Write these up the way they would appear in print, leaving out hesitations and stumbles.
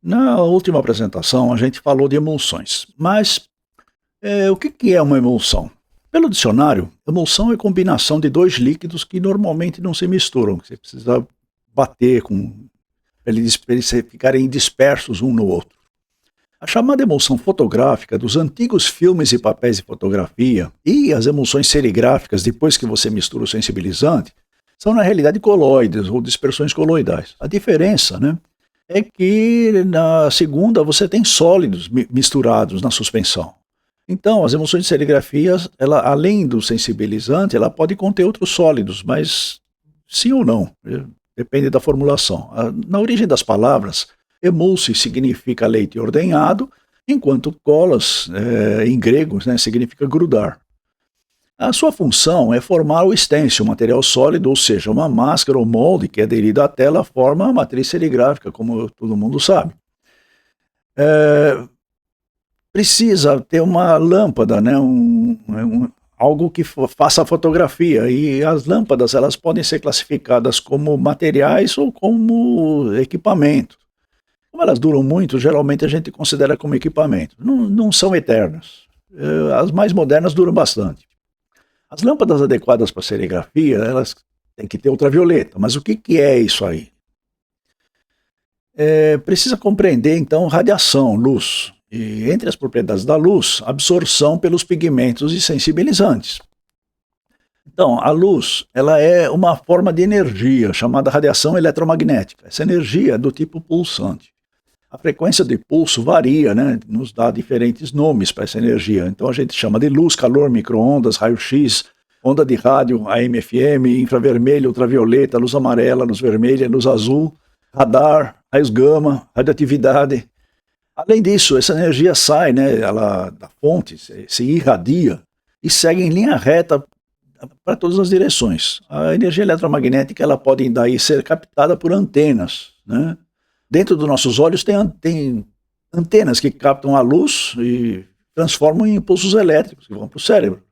Na última apresentação, a gente falou de emulsões, mas o que que é uma emulsão? Pelo dicionário, emulsão é combinação de dois líquidos que normalmente não se misturam, que você precisa bater para eles ficarem dispersos um no outro. A chamada emulsão fotográfica dos antigos filmes e papéis de fotografia e as emulsões serigráficas depois que você mistura o sensibilizante são na realidade colóides ou dispersões coloidais. A diferença, né, é que na segunda você tem sólidos misturados na suspensão. Então, as emulsões de serigrafia, ela, além do sensibilizante, ela pode conter outros sólidos, mas sim ou não, depende da formulação. Na origem das palavras, emulse significa leite ordenhado, enquanto colas, em grego, né, significa grudar. A sua função é formar o stencil, um material sólido, ou seja, uma máscara ou molde que aderido à tela forma a matriz serigráfica, como todo mundo sabe. É, Precisa ter uma lâmpada, né, algo que faça a fotografia, e as lâmpadas elas podem ser classificadas como materiais ou como equipamento. Como elas duram muito, geralmente a gente considera como equipamento. Não são eternas. As mais modernas duram bastante. As lâmpadas adequadas para serigrafia, elas têm que ter ultravioleta. Mas o que, que é isso aí? Precisa compreender, então, radiação, luz. E entre as propriedades da luz, absorção pelos pigmentos e sensibilizantes. Então, a luz, ela é uma forma de energia chamada radiação eletromagnética. Essa energia é do tipo pulsante. A frequência de pulso varia, né? Nos dá diferentes nomes para essa energia. Então a gente chama de luz, calor, micro-ondas, raio-x, onda de rádio, AM, FM, infravermelho, ultravioleta, luz amarela, luz vermelha, luz azul, radar, raios gama, radioatividade. Além disso, essa energia sai, né, ela, da fonte, se irradia e segue em linha reta para todas as direções. A energia eletromagnética ela pode daí ser captada por antenas, né? Dentro dos nossos olhos tem antenas que captam a luz e transformam em impulsos elétricos que vão para o cérebro,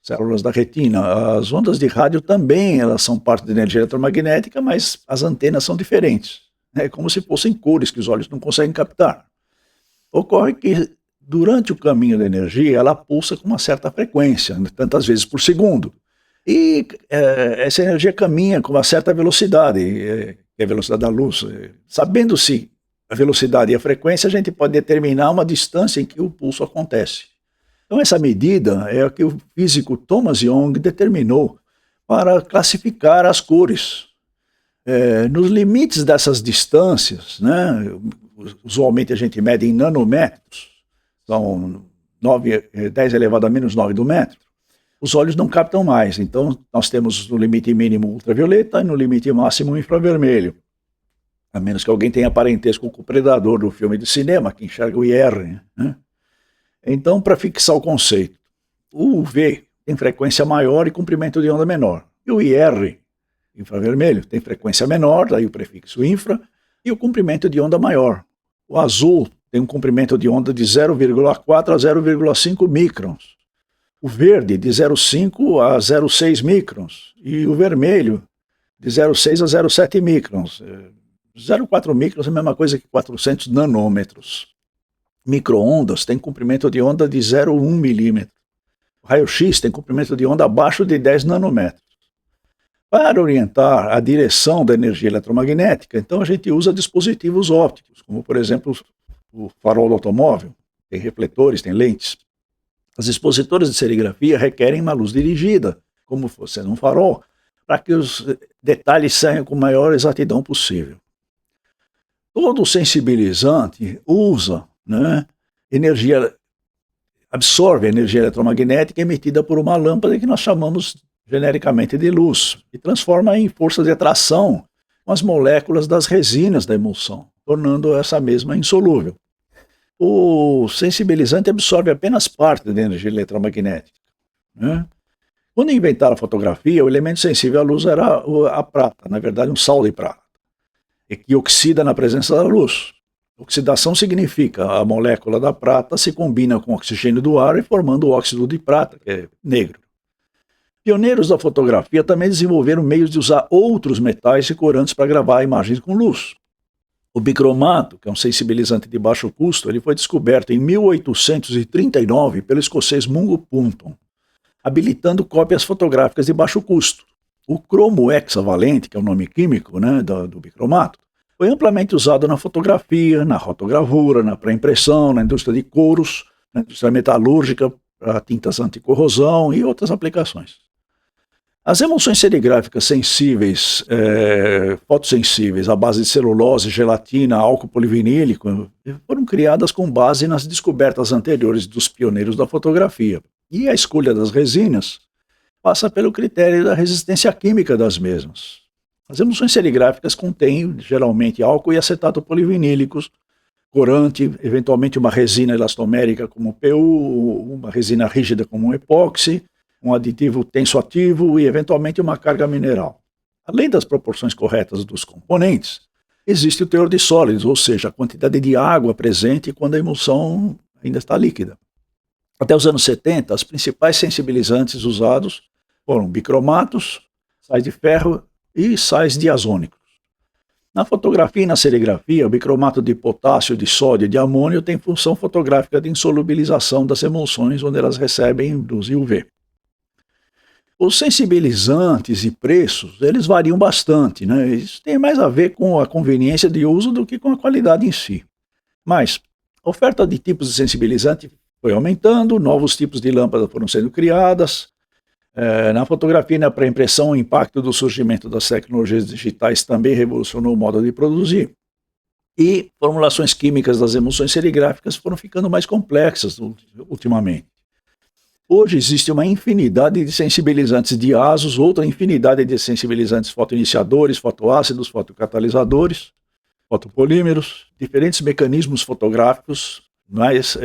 células da retina. As ondas de rádio também elas são parte da energia eletromagnética, mas as antenas são diferentes. É como se fossem cores que os olhos não conseguem captar. Ocorre que durante o caminho da energia ela pulsa com uma certa frequência, tantas vezes por segundo. E essa energia caminha com uma certa velocidade, que é a velocidade da luz. Sabendo-se a velocidade e a frequência, a gente pode determinar uma distância em que o pulso acontece. Então, essa medida é a que o físico Thomas Young determinou para classificar as cores. Nos limites dessas distâncias, né, usualmente a gente mede em nanômetros, são 10 elevado a menos 9 do metro, os olhos não captam mais. Então, nós temos no limite mínimo ultravioleta e no limite máximo infravermelho. A menos que alguém tenha parentesco com o predador do filme de cinema, que enxerga o IR. Né? Então, para fixar o conceito, o UV tem frequência maior e comprimento de onda menor. E o IR, infravermelho, tem frequência menor, daí o prefixo infra, e o comprimento de onda maior. O azul tem um comprimento de onda de 0,4 a 0,5 microns. O verde de 0,5 a 0,6 microns e o vermelho de 0,6 a 0,7 microns. 0,4 microns é a mesma coisa que 400 nanômetros. Micro-ondas tem comprimento de onda de 0,1 milímetro. O raio-x tem comprimento de onda abaixo de 10 nanômetros. Para orientar a direção da energia eletromagnética, então a gente usa dispositivos ópticos, como por exemplo o farol do automóvel, tem refletores, tem lentes. As expositoras de serigrafia requerem uma luz dirigida, como fosse um farol, para que os detalhes saiam com a maior exatidão possível. Todo sensibilizante usa, né, energia, absorve a energia eletromagnética emitida por uma lâmpada que nós chamamos genericamente de luz, e transforma em força de atração com as moléculas das resinas da emulsão, tornando essa mesma insolúvel. O sensibilizante absorve apenas parte da energia eletromagnética. Né? Quando inventaram a fotografia, o elemento sensível à luz era a prata, na verdade um sal de prata, e que oxida na presença da luz. Oxidação significa a molécula da prata se combina com o oxigênio do ar e formando o óxido de prata, que é negro. Pioneiros da fotografia também desenvolveram meios de usar outros metais e corantes para gravar imagens com luz. O bicromato, que é um sensibilizante de baixo custo, ele foi descoberto em 1839 pelo escocês Mungo Punton, habilitando cópias fotográficas de baixo custo. O cromo hexavalente, que é o nome químico, né, do bicromato, foi amplamente usado na fotografia, na rotogravura, na pré-impressão, na indústria de couros, na indústria metalúrgica, para tintas anticorrosão e outras aplicações. As emulsões serigráficas sensíveis, fotossensíveis, à base de celulose, gelatina, álcool polivinílico, foram criadas com base nas descobertas anteriores dos pioneiros da fotografia. E a escolha das resinas passa pelo critério da resistência química das mesmas. As emulsões serigráficas contêm, geralmente, álcool e acetato polivinílicos, corante, eventualmente uma resina elastomérica como PU, uma resina rígida como um epóxi, um aditivo tensoativo e, eventualmente, uma carga mineral. Além das proporções corretas dos componentes, existe o teor de sólidos, ou seja, a quantidade de água presente quando a emulsão ainda está líquida. Até os anos 70, os principais sensibilizantes usados foram bicromatos, sais de ferro e sais diazônicos. Na fotografia e na serigrafia, o bicromato de potássio, de sódio e de amônio tem função fotográfica de insolubilização das emulsões onde elas recebem luz UV. Os sensibilizantes e preços, eles variam bastante, né? Isso tem mais a ver com a conveniência de uso do que com a qualidade em si. Mas a oferta de tipos de sensibilizante foi aumentando, novos tipos de lâmpadas foram sendo criadas. Na fotografia e na pré-impressão, o impacto do surgimento das tecnologias digitais também revolucionou o modo de produzir. E formulações químicas das emulsões serigráficas foram ficando mais complexas ultimamente. Hoje existe uma infinidade de sensibilizantes diasos, outra infinidade de sensibilizantes fotoiniciadores, fotoácidos, fotocatalisadores, fotopolímeros, diferentes mecanismos fotográficos mais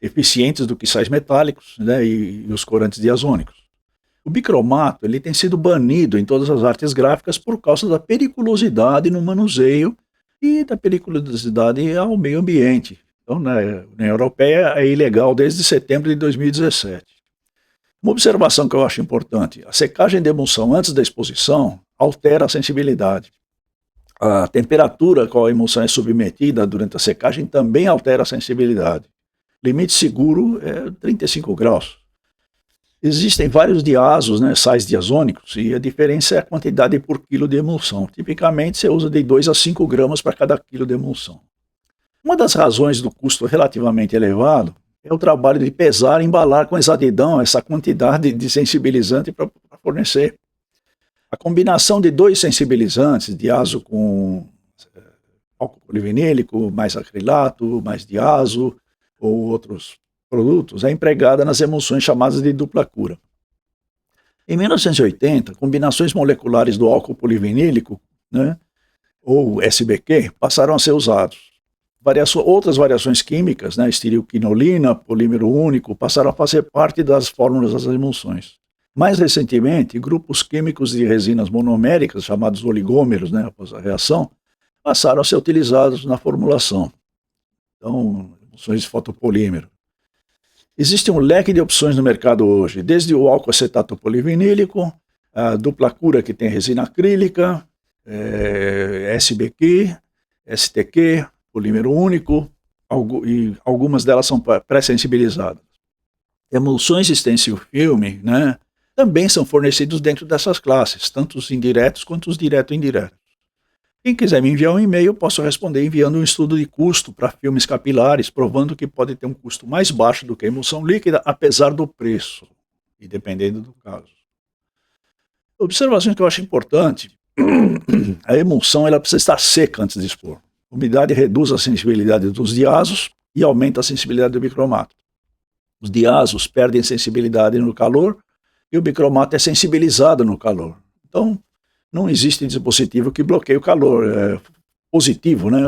eficientes do que sais metálicos, né, e os corantes diazônicos. O bicromato ele tem sido banido em todas as artes gráficas por causa da periculosidade no manuseio e da periculosidade ao meio ambiente. Então, na União Europeia é ilegal desde setembro de 2017. Uma observação que eu acho importante: a secagem de emulsão antes da exposição altera a sensibilidade. A temperatura a qual a emulsão é submetida durante a secagem também altera a sensibilidade. Limite seguro é 35 graus. Existem vários diazos, né, sais diazônicos, e a diferença é a quantidade por quilo de emulsão. Tipicamente, você usa de 2 a 5 gramas para cada quilo de emulsão. Uma das razões do custo relativamente elevado é o trabalho de pesar e embalar com exatidão essa quantidade de sensibilizante para fornecer. A combinação de dois sensibilizantes, diazo com álcool polivinílico, mais acrilato, mais diazo ou outros produtos, é empregada nas emulsões chamadas de dupla cura. Em 1980, combinações moleculares do álcool polivinílico, né, ou SBQ, passaram a ser usados. Outras variações químicas, né, estereoquinolina, polímero único, passaram a fazer parte das fórmulas das emulsões. Mais recentemente, grupos químicos de resinas monoméricas, chamados oligômeros, né, após a reação, passaram a ser utilizados na formulação. Então, emulsões de fotopolímero. Existe um leque de opções no mercado hoje, desde o álcool acetato polivinílico, a dupla cura que tem resina acrílica, SBQ, STQ, polímero único, e algumas delas são pré-sensibilizadas. Emulsões stencil filme, né, também são fornecidos dentro dessas classes, tanto os indiretos quanto os direto-indiretos. Quem quiser me enviar um e-mail, posso responder enviando um estudo de custo para filmes capilares, provando que pode ter um custo mais baixo do que a emulsão líquida, apesar do preço, e dependendo do caso. Observação que eu acho importante: a emulsão ela precisa estar seca antes de expor. A umidade reduz a sensibilidade dos diazos e aumenta a sensibilidade do bicromato. Os diazos perdem sensibilidade no calor e o bicromato é sensibilizado no calor. Então, não existe dispositivo que bloqueie o calor. É positivo, né?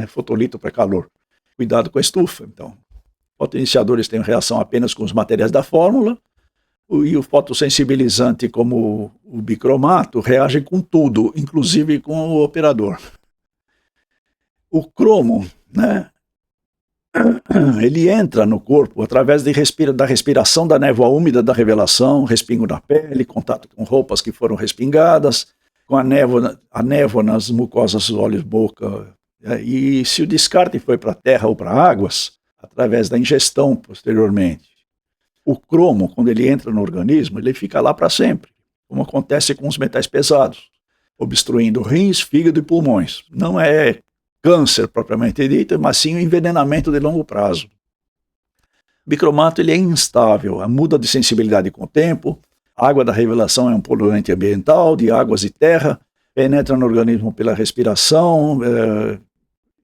Fotolito para calor. Cuidado com a estufa. Então, fotoiniciadores têm reação apenas com os materiais da fórmula e o fotossensibilizante, como o bicromato, reage com tudo, inclusive com o operador. O cromo, né, ele entra no corpo através da respiração da névoa úmida da revelação, respingo na pele, contato com roupas que foram respingadas, com a névoa nas mucosas olhos-boca. E se o descarte foi para a terra ou para águas, através da ingestão posteriormente, o cromo, quando ele entra no organismo, ele fica lá para sempre, como acontece com os metais pesados, obstruindo rins, fígado e pulmões. Não é câncer propriamente dito, mas sim um envenenamento de longo prazo. O bicromato ele é instável, muda de sensibilidade com o tempo. A água da revelação é um poluente ambiental de águas e terra, penetra no organismo pela respiração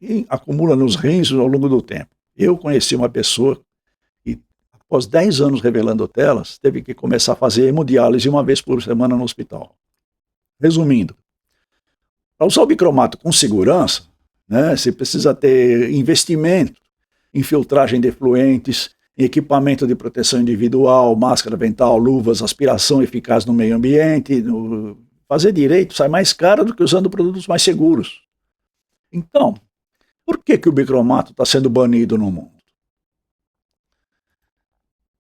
e acumula nos rins ao longo do tempo. Eu conheci uma pessoa que, após 10 anos revelando telas, teve que começar a fazer hemodiálise uma vez por semana no hospital. Resumindo, para usar o bicromato com segurança, né, você precisa ter investimento em filtragem de efluentes, em equipamento de proteção individual, máscara dental, luvas, aspiração eficaz no meio ambiente. Fazer direito sai mais caro do que usando produtos mais seguros. Então, por que o bicromato está sendo banido no mundo?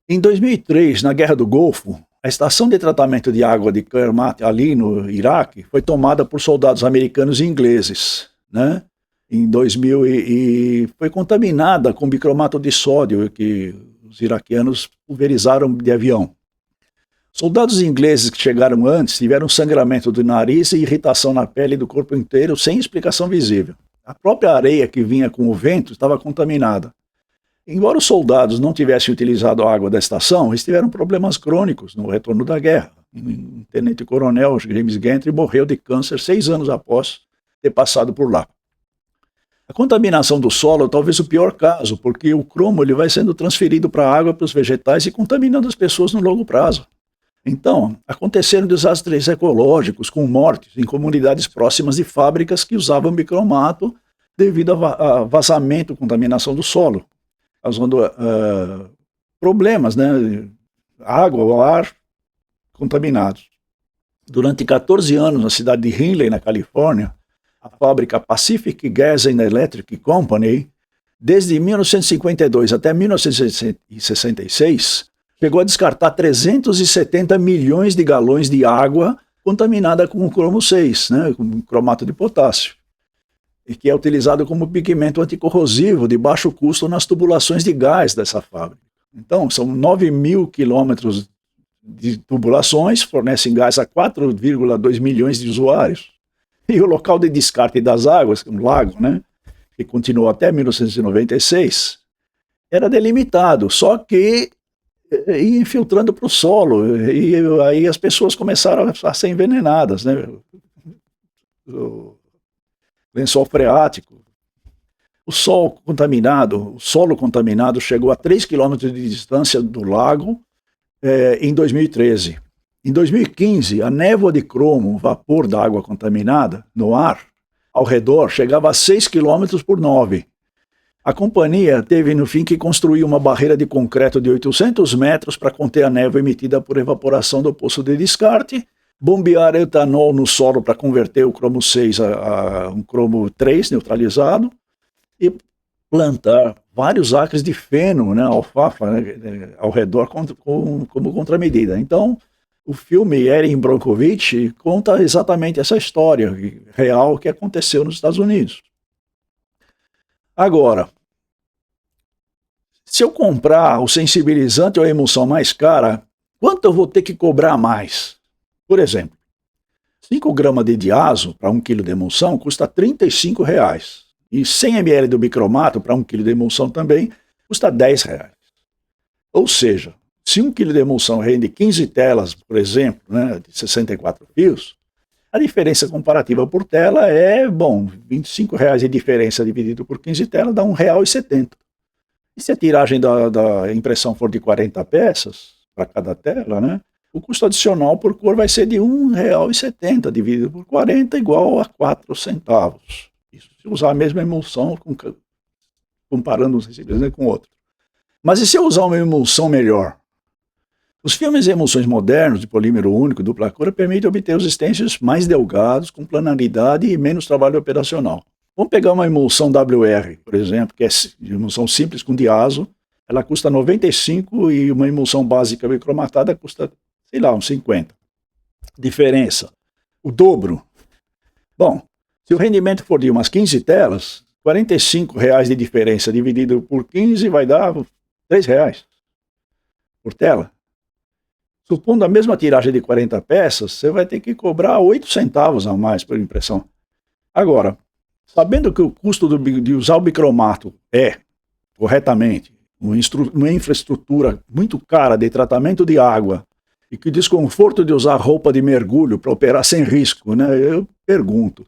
Em 2003, na Guerra do Golfo, a estação de tratamento de água de Kermat, ali no Iraque, foi tomada por soldados americanos e ingleses, né? Em 2000 e foi contaminada com bicromato de sódio que os iraquianos pulverizaram de avião. Soldados ingleses que chegaram antes tiveram sangramento do nariz e irritação na pele do corpo inteiro sem explicação visível. A própria areia que vinha com o vento estava contaminada. Embora os soldados não tivessem utilizado a água da estação, eles tiveram problemas crônicos no retorno da guerra. Um tenente-coronel, James Gentry, morreu de câncer 6 anos após ter passado por lá. A contaminação do solo é talvez o pior caso, porque o cromo ele vai sendo transferido para a água, para os vegetais e contaminando as pessoas no longo prazo. Então, aconteceram desastres ecológicos com mortes em comunidades próximas de fábricas que usavam bicromato devido a vazamento, contaminação do solo, causando problemas, né? Água ou ar contaminados. Durante 14 anos, na cidade de Hinley, na Califórnia, a fábrica Pacific Gas and Electric Company, desde 1952 até 1966, chegou a descartar 370 milhões de galões de água contaminada com o cromo 6, né, com cromato de potássio, e que é utilizado como pigmento anticorrosivo de baixo custo nas tubulações de gás dessa fábrica. Então, são 9 mil quilômetros de tubulações, fornecem gás a 4,2 milhões de usuários. E o local de descarte das águas, um lago, né, que continuou até 1996, era delimitado, só que ia infiltrando para o solo, e aí as pessoas começaram a ser envenenadas, né? O lençol freático. O solo contaminado chegou a 3 quilômetros de distância do lago em 2013. Em 2015, a névoa de cromo, vapor da água contaminada, no ar, ao redor, chegava a 6 quilômetros por 9. A companhia teve, no fim, que construir uma barreira de concreto de 800 metros para conter a névoa emitida por evaporação do poço de descarte, bombear etanol no solo para converter o cromo 6 a um cromo 3 neutralizado e plantar vários acres de feno, né, alfafa, né, ao redor como contramedida. Então, o filme Erin Brockovich conta exatamente essa história real que aconteceu nos Estados Unidos. Agora, se eu comprar o sensibilizante ou a emulsão mais cara, quanto eu vou ter que cobrar mais? Por exemplo, 5 gramas de diazo para 1 kg de emulsão custa R$ 35. E 100 ml do bicromato para 1 kg de emulsão também custa R$ 10. Ou seja, se 1 kg de emulsão rende 15 telas, por exemplo, né, de 64 fios, a diferença comparativa por tela é, R$ 25 de diferença dividido por 15 telas dá R$ 1,70. E se a tiragem da impressão for de 40 peças para cada tela, né, o custo adicional por cor vai ser de R$ 1,70 dividido por 40 igual a 4 centavos. Isso se usar a mesma emulsão, comparando um sensibilizante com outro. Mas e se eu usar uma emulsão melhor? Os filmes e emulsões modernos de polímero único dupla cor permitem obter os stencils mais delgados, com planaridade e menos trabalho operacional. Vamos pegar uma emulsão WR, por exemplo, que é emulsão simples com diazo, ela custa 95 e uma emulsão básica bicromatada custa, sei lá, uns 50. Diferença, o dobro. Bom, se o rendimento for de umas 15 telas, R$ 45 de diferença dividido por 15 vai dar R$ 3 por tela. Supondo a mesma tiragem de 40 peças, você vai ter que cobrar 8 centavos a mais por impressão. Agora, sabendo que o custo de usar o bicromato é, corretamente, uma infraestrutura muito cara de tratamento de água e que o desconforto de usar roupa de mergulho para operar sem risco, né? Eu pergunto,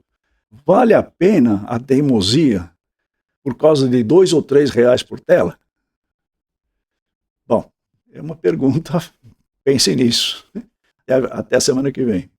vale a pena a teimosia por causa de R$ 2 ou R$ 3 por tela? Bom, é uma pergunta, pense nisso. Até a semana que vem.